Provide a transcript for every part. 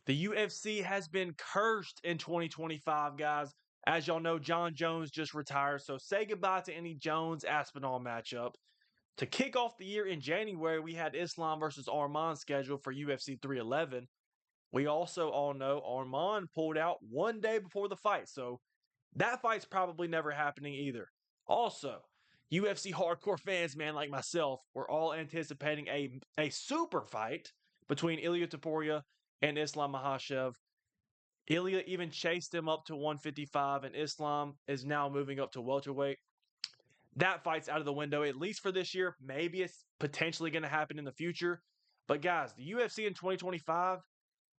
The UFC has been cursed in 2025, guys. As y'all know, John Jones just retired, so say goodbye to any Jones-Aspinall matchup. To kick off the year in January, we had Islam versus Arman scheduled for UFC 311. We also all know Arman pulled out one day before the fight, so that fight's probably never happening either. Also, UFC hardcore fans, man, like myself, were all anticipating a super fight between Ilia Topuria and Islam Makhachev. Ilia even chased him up to 155, and Islam is now moving up to welterweight. That fight's out of the window, at least for this year. Maybe it's potentially going to happen in the future. But guys, the UFC in 2025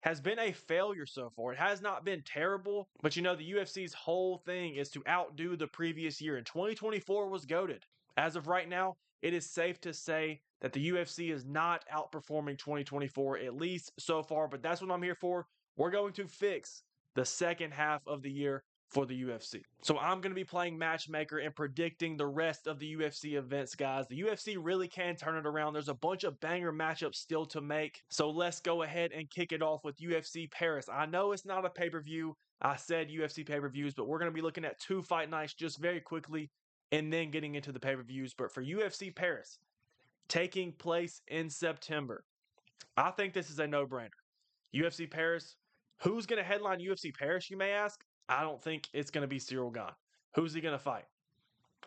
has been a failure so far. It has not been terrible, but you know, the UFC's whole thing is to outdo the previous year, and 2024 was goated. As of right now, it is safe to say that the UFC is not outperforming 2024, at least so far, but that's what I'm here for. We're going to fix the second half of the year for the UFC. So I'm going to be playing matchmaker and predicting the rest of the UFC events, guys. The UFC really can turn it around. There's a bunch of banger matchups still to make. So let's go ahead and kick it off with UFC Paris. I know it's not a pay-per-view. I said UFC pay-per-views, but we're going to be looking at 2 fight nights just very quickly and then getting into the pay-per-views. But for UFC Paris, taking place in September, I think this is a no-brainer. UFC Paris, who's going to headline UFC Paris, you may ask? I don't think it's going to be Cyril Gane. Who's he going to fight?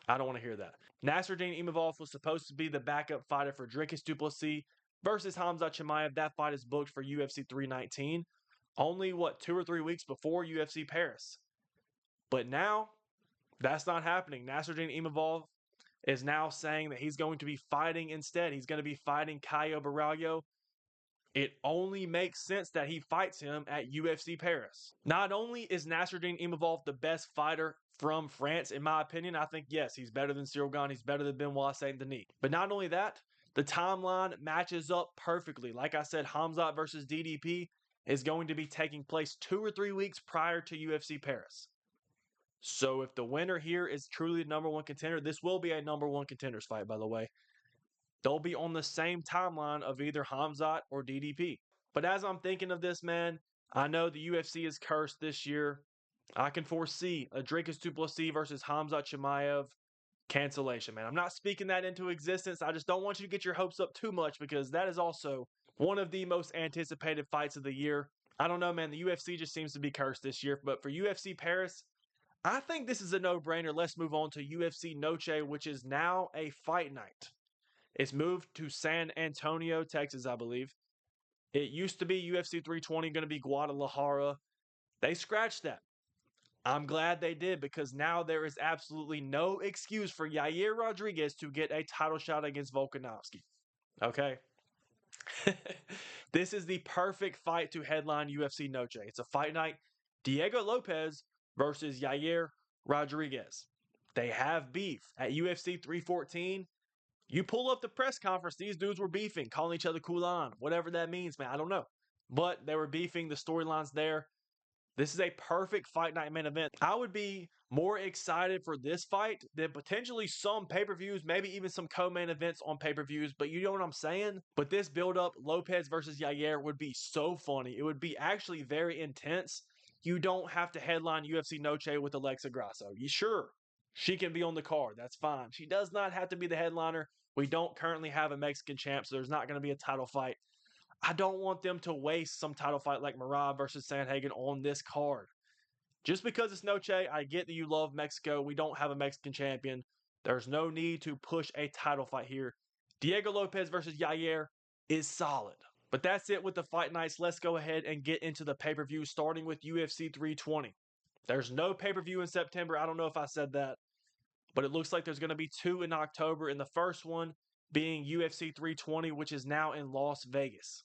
I don't want to hear that. Nasruddin Imavov was supposed to be the backup fighter for Dricus du Plessis versus Hamzat Chimaev. That fight is booked for UFC 319. Only, 2 or 3 weeks before UFC Paris. But now, that's not happening. Nasruddin Imavov is now saying that he's going to be fighting instead. He's going to be fighting Caio Borralho. It only makes sense that he fights him at UFC Paris. Not only is Nasruddin Imavov the best fighter from France, in my opinion, I think, yes, he's better than Cyril Gane, he's better than Benoit Saint-Denis. But not only that, the timeline matches up perfectly. Like I said, Hamzat versus DDP is going to be taking place 2 or 3 weeks prior to UFC Paris. So if the winner here is truly the number one contender, this will be a number one contenders fight, by the way. They'll be on the same timeline of either Hamzat or DDP. But as I'm thinking of this, man, I know the UFC is cursed this year. I can foresee a Dricus du Plessis versus Hamzat Chimaev cancellation, man. I'm not speaking that into existence. I just don't want you to get your hopes up too much because that is also one of the most anticipated fights of the year. I don't know, man. The UFC just seems to be cursed this year. But for UFC Paris, I think this is a no-brainer. Let's move on to UFC Noche, which is now a fight night. It's moved to San Antonio, Texas, I believe. It used to be UFC 320, going to be Guadalajara. They scratched that. I'm glad they did because now there is absolutely no excuse for Yair Rodriguez to get a title shot against Volkanovski. Okay? This is the perfect fight to headline UFC Noche. It's a fight night. Diego Lopez versus Yair Rodriguez. They have beef. At UFC 314, you pull up the press conference, these dudes were beefing, calling each other Kulan, whatever that means, man. I don't know. But they were beefing, the storyline's there. This is a perfect fight night main event. I would be more excited for this fight than potentially some pay-per-views, maybe even some co-main events on pay-per-views, but you know what I'm saying? But this build-up, Lopez versus Yair, would be so funny. It would be actually very intense. You don't have to headline UFC Noche with Alexa Grasso. You sure? She can be on the card. That's fine. She does not have to be the headliner. We don't currently have a Mexican champ, so there's not going to be a title fight. I don't want them to waste some title fight like Merab versus Sandhagen on this card. Just because it's Noche, I get that you love Mexico. We don't have a Mexican champion. There's no need to push a title fight here. Diego Lopez versus Yair is solid. But that's it with the fight nights. Let's go ahead and get into the pay-per-view, starting with UFC 320. There's no pay-per-view in September. I don't know if I said that. But it looks like there's going to be 2 in October, and the first one being UFC 320, which is now in Las Vegas.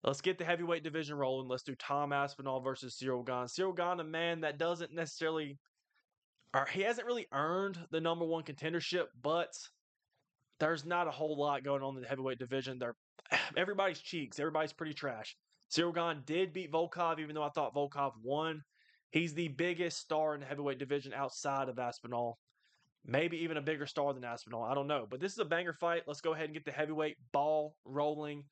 Let's get the heavyweight division rolling. Let's do Tom Aspinall versus Cyril Gane. Cyril Gane, a man that doesn't necessarily, or he hasn't really earned the number one contendership, but there's not a whole lot going on in the heavyweight division. Everybody's cheeks. Everybody's pretty trash. Cyril Gane did beat Volkov, even though I thought Volkov won. He's the biggest star in the heavyweight division outside of Aspinall. Maybe even a bigger star than Aspinall. I don't know. But this is a banger fight. Let's go ahead and get the heavyweight ball rolling.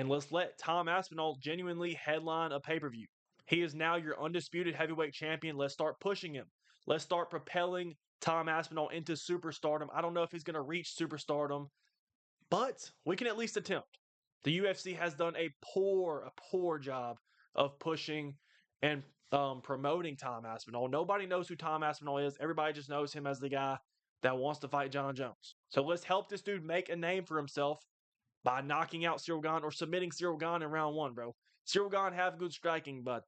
and let's let Tom Aspinall genuinely headline a pay-per-view. He is now your undisputed heavyweight champion. Let's start pushing him. Let's start propelling Tom Aspinall into superstardom. I don't know if he's going to reach superstardom, but we can at least attempt. The UFC has done a poor job of pushing and promoting Tom Aspinall. Nobody knows who Tom Aspinall is. Everybody just knows him as the guy that wants to fight John Jones. So let's help this dude make a name for himself by knocking out Cyril Gane or submitting Cyril Gane in round 1, bro. Cyril Gane have good striking, but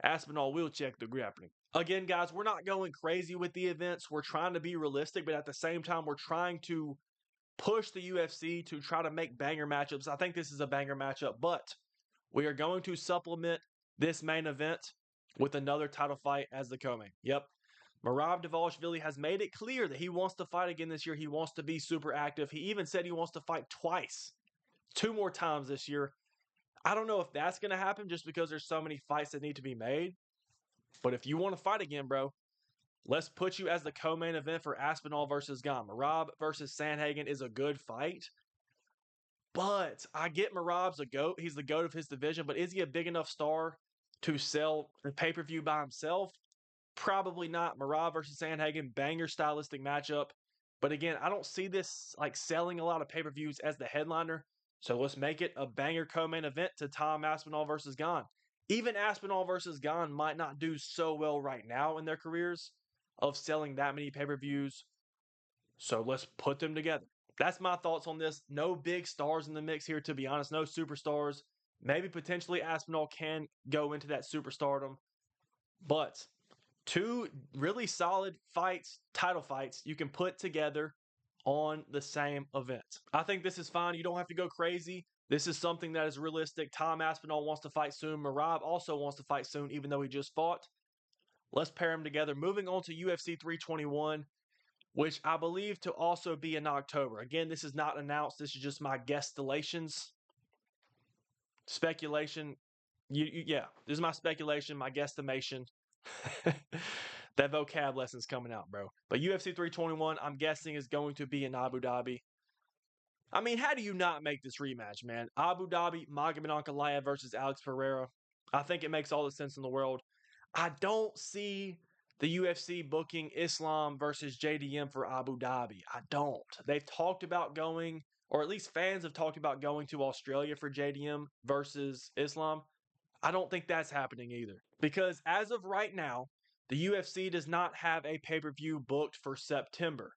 Aspinall will check the grappling. Again, guys, we're not going crazy with the events. We're trying to be realistic, but at the same time, we're trying to push the UFC to try to make banger matchups. I think this is a banger matchup, but we are going to supplement this main event with another title fight as the co-main. Yep. Merab Dvalishvili has made it clear that he wants to fight again this year. He wants to be super active. He even said he wants to fight twice, 2 more times this year. I don't know if that's going to happen just because there's so many fights that need to be made. But if you want to fight again, bro, let's put you as the co-main event for Aspinall versus Gane. Merab versus Sandhagen is a good fight. But I get Merab's a GOAT. He's the GOAT of his division. But is he a big enough star to sell the pay-per-view by himself? Probably not. Merab versus Sandhagen, banger stylistic matchup. But again, I don't see this like selling a lot of pay-per-views as the headliner. So let's make it a banger co-main event to Tom Aspinall versus Gane. Even Aspinall versus Gane might not do so well right now in their careers of selling that many pay-per-views. So let's put them together. That's my thoughts on this. No big stars in the mix here, to be honest. No superstars. Maybe potentially Aspinall can go into that superstardom. But 2 really solid fights, title fights, you can put together on the same event. I think this is fine. You don't have to go crazy. This is something that is realistic. Tom Aspinall wants to fight soon. Merab also wants to fight soon, even though he just fought. Let's pair them together. Moving on to UFC 321, which I believe to also be in October. Again, this is not announced. This is just my guesstimations. Speculation. Yeah, this is my speculation, my guesstimation. That vocab lesson's coming out, bro. But UFC 321, I'm guessing, is going to be in Abu Dhabi. I mean, how do you not make this rematch, man? Abu Dhabi, Magomed Ankalaev versus Alex Pereira. I think it makes all the sense in the world. I don't see the UFC booking Islam versus JDM for Abu Dhabi. I don't. They've talked about going, or at least fans have talked about going to Australia for JDM versus Islam. I don't think that's happening either. Because as of right now, the UFC does not have a pay-per-view booked for September.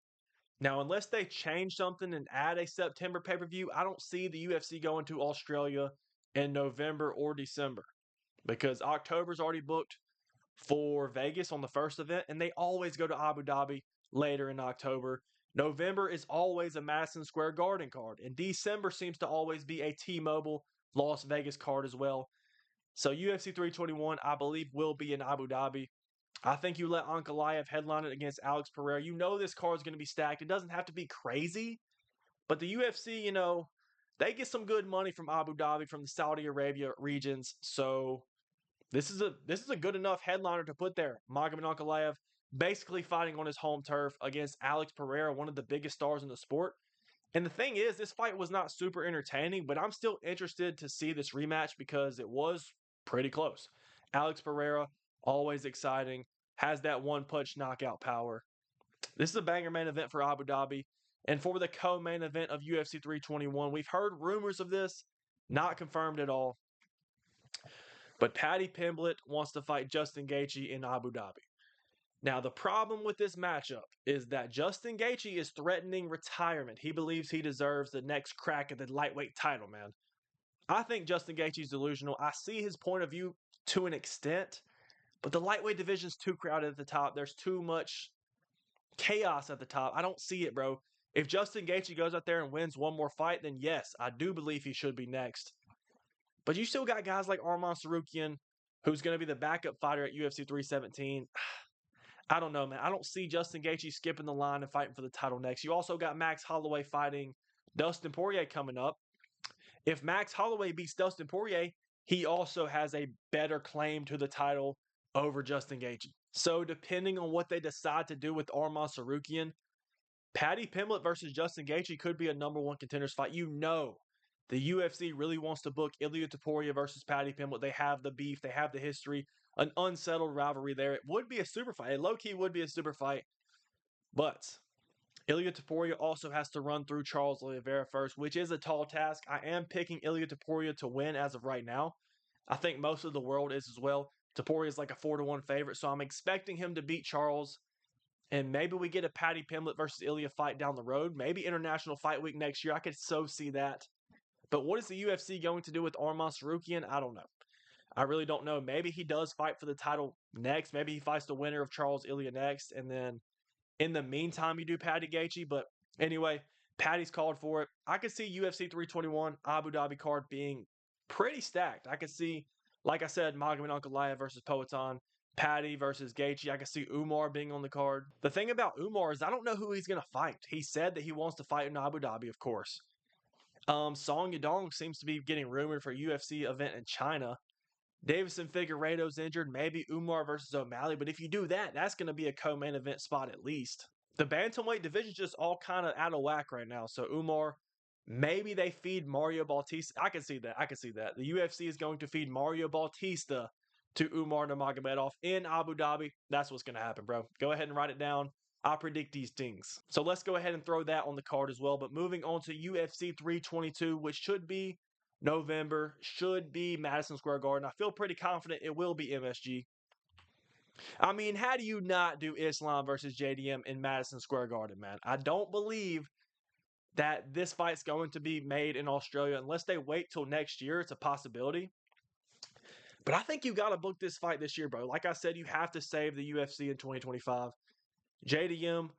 Now, unless they change something and add a September pay-per-view, I don't see the UFC going to Australia in November or December. Because October's already booked for Vegas on the first event, and they always go to Abu Dhabi later in October. November is always a Madison Square Garden card, and December seems to always be a T-Mobile Las Vegas card as well. So UFC 321, I believe, will be in Abu Dhabi. I think you let Ankalaev headline it against Alex Pereira. You know this card is going to be stacked. It doesn't have to be crazy, but the UFC, they get some good money from Abu Dhabi, from the Saudi Arabia regions. So this is a good enough headliner to put there. Magomed Ankalaev basically fighting on his home turf against Alex Pereira, one of the biggest stars in the sport. And the thing is, this fight was not super entertaining, but I'm still interested to see this rematch because it was pretty close. Alex Pereira, always exciting, has that one-punch knockout power. This is a banger main event for Abu Dhabi. And for the co-main event of UFC 321, we've heard rumors of this, not confirmed at all. But Paddy Pimblett wants to fight Justin Gaethje in Abu Dhabi. Now, the problem with this matchup is that Justin Gaethje is threatening retirement. He believes he deserves the next crack at the lightweight title, man. I think Justin Gaethje is delusional. I see his point of view to an extent, but the lightweight division is too crowded at the top. There's too much chaos at the top. I don't see it, bro. If Justin Gaethje goes out there and wins one more fight, then yes, I do believe he should be next. But you still got guys like Arman Tsarukyan, who's going to be the backup fighter at UFC 317. I don't know, man. I don't see Justin Gaethje skipping the line and fighting for the title next. You also got Max Holloway fighting Dustin Poirier coming up. If Max Holloway beats Dustin Poirier, he also has a better claim to the title over Justin Gaethje. So depending on what they decide to do with Arman Tsarukyan, Paddy Pimblett versus Justin Gaethje could be a number 1 contenders fight. You know The UFC really wants to book Ilia Topuria versus Paddy Pimblett. They have the beef, they have the history, an unsettled rivalry there. It would be a super fight. It low key would be a super fight, but Ilia Topuria also has to run through Charles Oliveira first, which is a tall task. I am picking Ilia Topuria to win as of right now. I think most of the world is as well. Topuria is like a 4-1 favorite, so I'm expecting him to beat Charles. And maybe we get a Paddy Pimblett versus Ilia fight down the road. Maybe International Fight Week next year. I could so see that. But what is the UFC going to do with Arman Tsarukyan? I don't know. I really don't know. Maybe he does fight for the title next. Maybe he fights the winner of Charles Ilia next. And then in the meantime, you do Paddy Gaethje. But anyway, Paddy's called for it. I could see UFC 321 Abu Dhabi card being pretty stacked. I could see, like I said, Magomed Ankalaev versus Poatan, Paddy versus Gaethje. I could see Umar being on the card. The thing about Umar is I don't know who he's going to fight. He said that he wants to fight in Abu Dhabi, of course. Song Yadong seems to be getting rumored for a UFC event in China. Davison Figueiredo's injured. Maybe Umar versus O'Malley. But if you do that, that's going to be a co-main event spot at least. The bantamweight division's just all kind of out of whack right now. So Umar, maybe they feed Mario Bautista. I can see that. I can see that. The UFC is going to feed Mario Bautista to Umar Nurmagomedov in Abu Dhabi. That's what's going to happen, bro. Go ahead and write it down. I predict these things. So let's go ahead and throw that on the card as well. But moving on to UFC 322, which should be November, should be Madison Square Garden. I feel pretty confident it will be MSG. I mean, how do you not do Islam versus JDM in Madison Square Garden, man? I don't believe that this fight's going to be made in Australia unless they wait till next year. It's a possibility. But I think you got to book this fight this year, bro. Like I said, you have to save the UFC in 2025. JDM,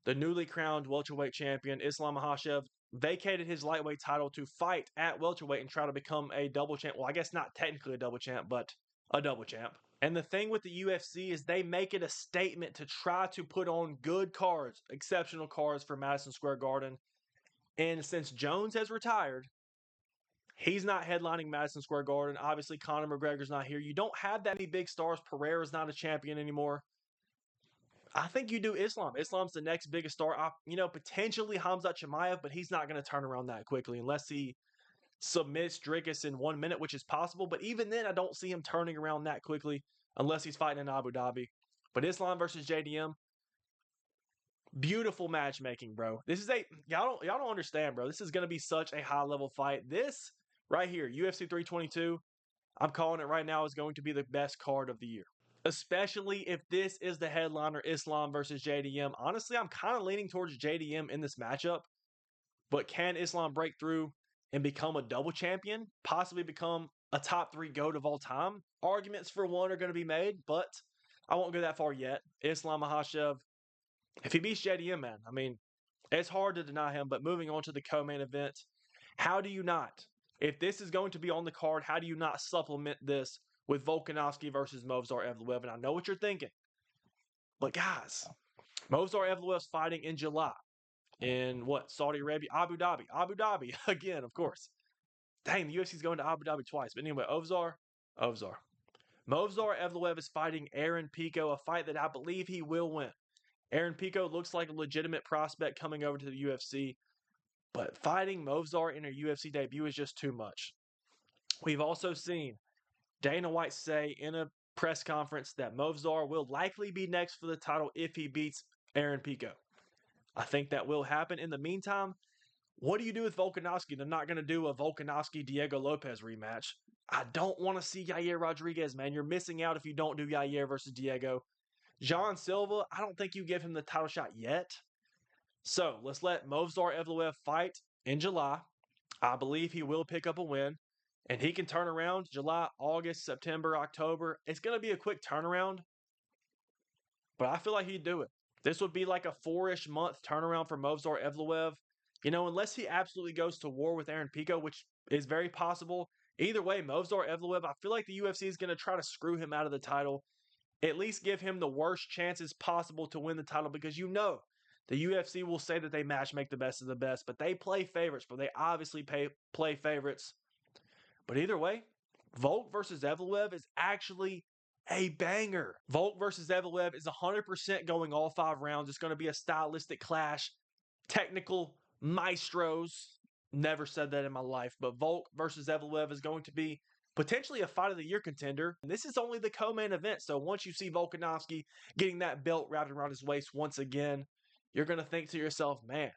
the newly crowned welterweight champion, Islam Makhachev, vacated his lightweight title to fight at welterweight and try to become a double champ. Well, I guess not technically a double champ, but a double champ. And the thing with the UFC is they make it a statement to try to put on good cards, exceptional cards for Madison Square Garden. And since Jones has retired, he's not headlining Madison Square Garden. Obviously, Conor McGregor's not here. You don't have that many big stars. Pereira's not a champion anymore. I think you do Islam. Islam's the next biggest star. Potentially Hamzat Chimaev, but he's not going to turn around that quickly unless he submits Dricus in 1 minute, which is possible. But even then, I don't see him turning around that quickly unless he's fighting in Abu Dhabi. But Islam versus JDM, beautiful matchmaking, bro. This is y'all don't understand, bro. This is going to be such a high level fight. This right here, UFC 322, I'm calling it right now, is going to be the best card of the year. Especially if this is the headliner, Islam versus JDM. Honestly, I'm kind of leaning towards JDM in this matchup. But can Islam break through and become a double champion? Possibly become a top 3 GOAT of all time? Arguments for one are going to be made, but I won't go that far yet. Islam Makhachev, if he beats JDM, man, I mean, it's hard to deny him. But moving on to the co-main event, how do you not? If this is going to be on the card, how do you not supplement this with Volkanovski versus Movsar Evloev? And I know what you're thinking. But guys, Movsar Evloev's fighting in July. In what? Saudi Arabia? Abu Dhabi. Abu Dhabi. Again, of course. Dang, the UFC's going to Abu Dhabi twice. But anyway, Movsar Evloev is fighting Aaron Pico, a fight that I believe he will win. Aaron Pico looks like a legitimate prospect coming over to the UFC. But fighting Movsar in a UFC debut is just too much. We've also seen Dana White say in a press conference that Movsar will likely be next for the title if he beats Aaron Pico. I think that will happen. In the meantime, what do you do with Volkanovski? They're not going to do a Volkanovski-Diego Lopez rematch. I don't want to see Yair Rodriguez, man. You're missing out if you don't do Yair versus Diego. John Silva, I don't think you give him the title shot yet. So let's let Movsar Evloev fight in July. I believe he will pick up a win. And he can turn around July, August, September, October. It's going to be a quick turnaround. But I feel like he'd do it. This would be like a 4-ish month turnaround for Movsar Evloev. Unless he absolutely goes to war with Aaron Pico, which is very possible. Either way, Movsar Evloev, I feel like the UFC is going to try to screw him out of the title. At least give him the worst chances possible to win the title because the UFC will say that they matchmake the best of the best, but they play favorites, but they obviously play favorites. But either way, Volk versus Evloev is actually a banger. Volk versus Evloev is 100% going all 5 rounds. It's going to be a stylistic clash. Technical maestros. Never said that in my life. But Volk versus Evloev is going to be potentially a fight of the year contender. And this is only the co-main event. So once you see Volkanovski getting that belt wrapped around his waist once again, you're going to think to yourself, man,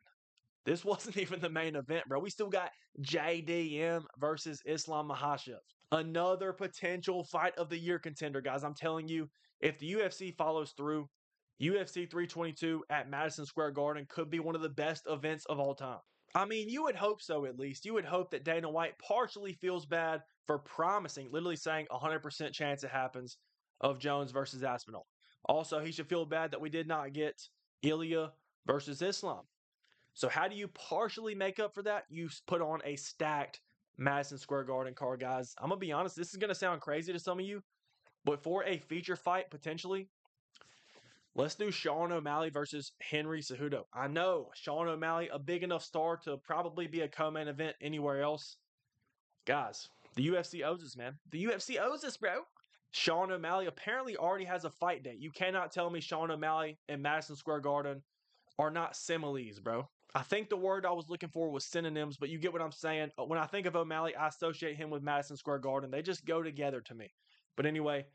this wasn't even the main event, bro. We still got JDM versus Islam Makhachev. Another potential fight of the year contender, guys. I'm telling you, if the UFC follows through, UFC 322 at Madison Square Garden could be one of the best events of all time. I mean, you would hope so at least. You would hope that Dana White partially feels bad for promising, literally saying 100% chance it happens of Jones versus Aspinall. Also, he should feel bad that we did not get Ilya versus Islam. So how do you partially make up for that? You put on a stacked Madison Square Garden card, guys. I'm going to be honest, this is going to sound crazy to some of you, but for a feature fight, potentially, let's do Sean O'Malley versus Henry Cejudo. I know Sean O'Malley, a big enough star to probably be a co-main event anywhere else. Guys, the UFC owes us, man. The UFC owes us, bro. Sean O'Malley apparently already has a fight date. You cannot tell me Sean O'Malley and Madison Square Garden are not similes, bro. I think the word I was looking for was synonyms, but you get what I'm saying. When I think of O'Malley, I associate him with Madison Square Garden. They just go together to me. But anyway,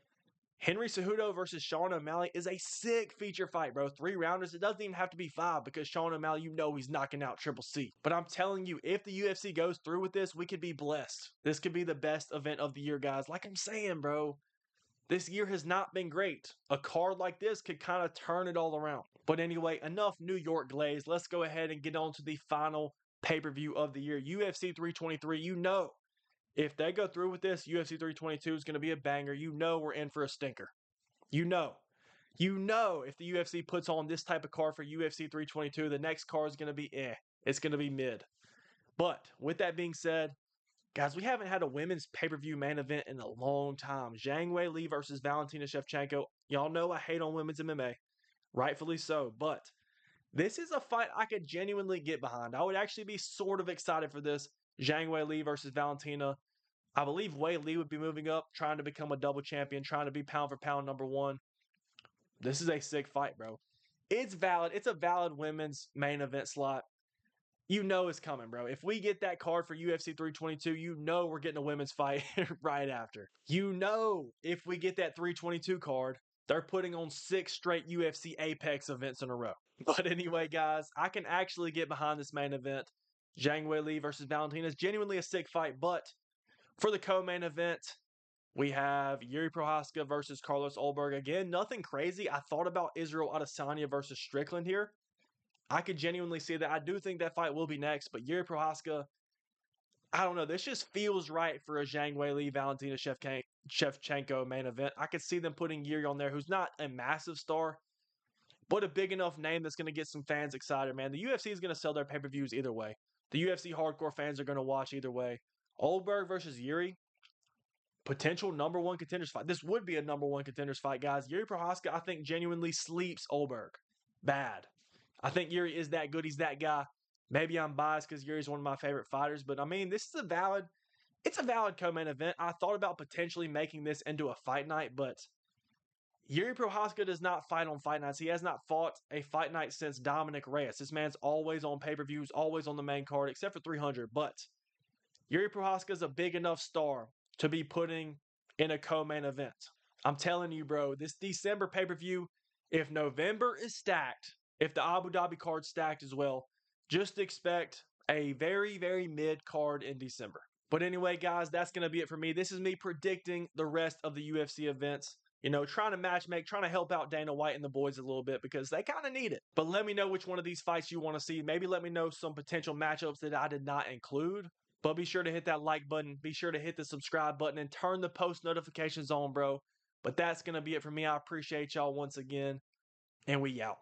Henry Cejudo versus Sean O'Malley is a sick feature fight, bro. 3 rounders. It doesn't even have to be 5 because Sean O'Malley, you know he's knocking out Triple C. But I'm telling you, if the UFC goes through with this, we could be blessed. This could be the best event of the year, guys. Like I'm saying, bro, this year has not been great. A card like this could kind of turn it all around. But anyway, enough New York glaze. Let's go ahead and get on to the final pay-per-view of the year. UFC 323, you know, if they go through with this, UFC 322 is going to be a banger. You know we're in for a stinker. You know if the UFC puts on this type of card for UFC 322, the next card is going to be It's going to be mid. But with that being said, guys, we haven't had a women's pay-per-view main event in a long time. Zhang Weili versus Valentina Shevchenko. Y'all know I hate on women's MMA. Rightfully so. But this is a fight I could genuinely get behind. I would actually be sort of excited for this. Zhang Weili versus Valentina. I believe Weili would be moving up, trying to become a double champion, trying to be pound for pound #1. This is a sick fight, bro. It's valid. It's a valid women's main event slot. You know it's coming, bro. If we get that card for UFC 322, you know we're getting a women's fight right after. You know if we get that 322 card, they're putting on 6 straight UFC Apex events in a row. But anyway, guys, I can actually get behind this main event. Zhang Weili versus Valentina is genuinely a sick fight, but for the co-main event, we have Yuri Prohaska versus Carlos Ulberg. Again, nothing crazy. I thought about Israel Adesanya versus Strickland here. I could genuinely see that. I do think that fight will be next, but Yuri Prohaska, I don't know. This just feels right for a Zhang Weili, Valentina Shevchenko main event. I could see them putting Yuri on there, who's not a massive star, but a big enough name that's going to get some fans excited, man. The UFC is going to sell their pay-per-views either way. The UFC hardcore fans are going to watch either way. Ulberg versus Yuri, potential #1 contenders fight. This would be a #1 contenders fight, guys. Yuri Prohaska, I think, genuinely sleeps Ulberg. Bad. I think Yuri is that good. He's that guy. Maybe I'm biased because Yuri's one of my favorite fighters, but I mean, this is a valid co-main event. I thought about potentially making this into a fight night, but Yuri Prohaska does not fight on fight nights. He has not fought a fight night since Dominic Reyes. This man's always on pay-per-views, always on the main card, except for 300. But Yuri Prohaska is a big enough star to be putting in a co-main event. I'm telling you, bro, this December pay-per-view, if November is stacked, if the Abu Dhabi card's stacked as well, just expect a very, very mid card in December. But anyway, guys, that's going to be it for me. This is me predicting the rest of the UFC events. You know, trying to matchmake, trying to help out Dana White and the boys a little bit because they kind of need it. But let me know which one of these fights you want to see. Maybe let me know some potential matchups that I did not include. But be sure to hit that like button. Be sure to hit the subscribe button and turn the post notifications on, bro. But that's going to be it for me. I appreciate y'all once again. And we out.